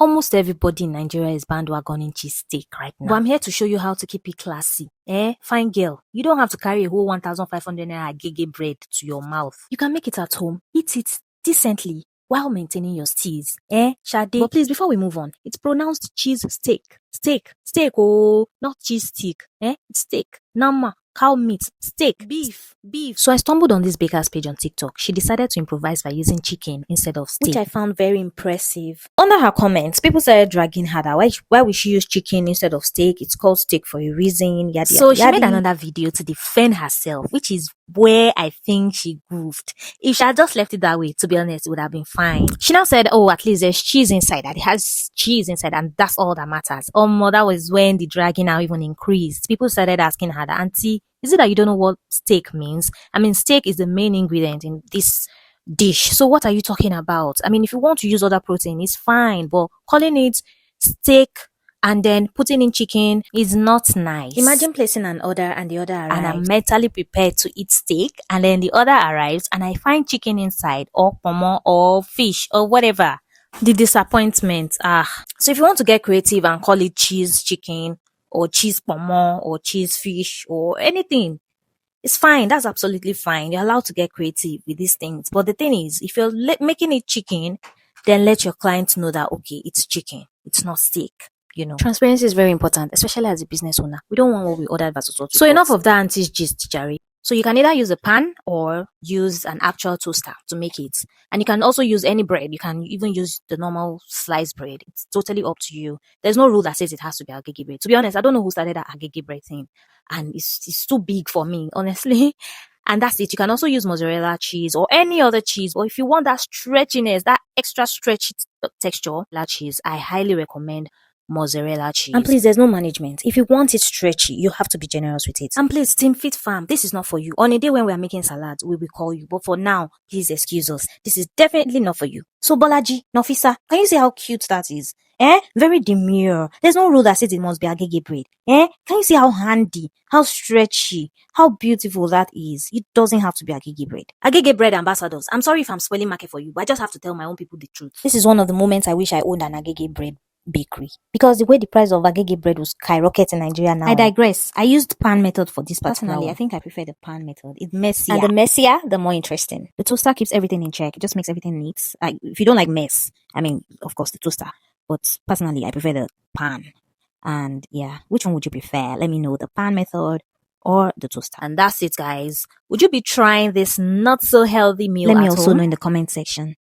Almost everybody in Nigeria is bandwagoning cheesesteak right now. But I'm here to show you how to keep it classy. Fine girl, you don't have to carry a whole 1,500 naira agege bread to your mouth. You can make it at home, eat it decently while maintaining your steez. Shade? But please, before we move on, it's pronounced cheese steak. Steak, oh, not cheese stick. It's steak. Nama, cow meat, steak, beef. So I stumbled on this baker's page on TikTok. She decided to improvise by using chicken instead of steak, which I found very impressive. Under her comments, people started dragging her that why would she use chicken instead of steak? It's called steak for a reason, yada So yada. she made another video to defend herself, which is where I think she goofed. If she had just left it that way, to be honest, it would have been fine. She now said, oh, at least there's cheese inside, that it has cheese inside, and that's all that matters. That was when the dragging now even increased. People started asking her, auntie, is it that you don't know what steak means? I mean, steak is the main ingredient in this dish. So what are you talking about? I mean, if you want to use other protein, it's fine, but calling it steak and then putting in chicken is not nice. Imagine placing an order and the order arrives. And I'm mentally prepared to eat steak, and then the order arrives and I find chicken inside, or pomo, or fish, or whatever. The disappointment. So if you want to get creative and call it cheese chicken, or cheese pomo, or cheese fish, or anything, it's fine. That's absolutely fine. You're allowed to get creative with these things. But the thing is, if you're making it chicken, then let your client know that, okay, it's chicken. It's not steak. Transparency is very important, especially as a business owner. We don't want what we ordered versus what we So got. enough of that auntie's gist, Jerry. So you can either use a pan or use an actual toaster to make it. And you can also use any bread. You can even use the normal sliced bread. It's totally up to you. There's no rule that says it has to be agege bread. To be honest, I don't know who started that agege bread thing. And it's too big for me, honestly. And that's it. You can also use mozzarella cheese or any other cheese. Or if you want that stretchiness, that extra stretchy texture, cheese, I highly recommend mozzarella cheese. And please, there's no management. If you want it stretchy, you have to be generous with it. And please, Team Fit Farm, this is not for you. On a day when we are making salads, we will call you. But for now, please excuse us. This is definitely not for you. So Bolaji, Nofisa, can you see how cute that is? Very demure. There's no rule that says it must be agege bread. Can you see how handy, how stretchy, how beautiful that is? It doesn't have to be agege bread. Agege bread ambassadors, I'm sorry if I'm spoiling market for you, but I just have to tell my own people the truth. This is one of the moments I wish I owned an agege bread bakery, because the way the price of agege bread will skyrocket in Nigeria now. I digress. I used pan method for this particular Personally, one. I think I prefer the pan method. It's messier. And the messier, the more interesting. The toaster keeps everything in check. It just makes everything neat. If you don't like mess, I mean, of course, the toaster. But personally, I prefer the pan. And yeah, which one would you prefer? Let me know, the pan method or the toaster. And that's it, guys. Would you be trying this not so healthy meal Let me at also home? know in the comment section.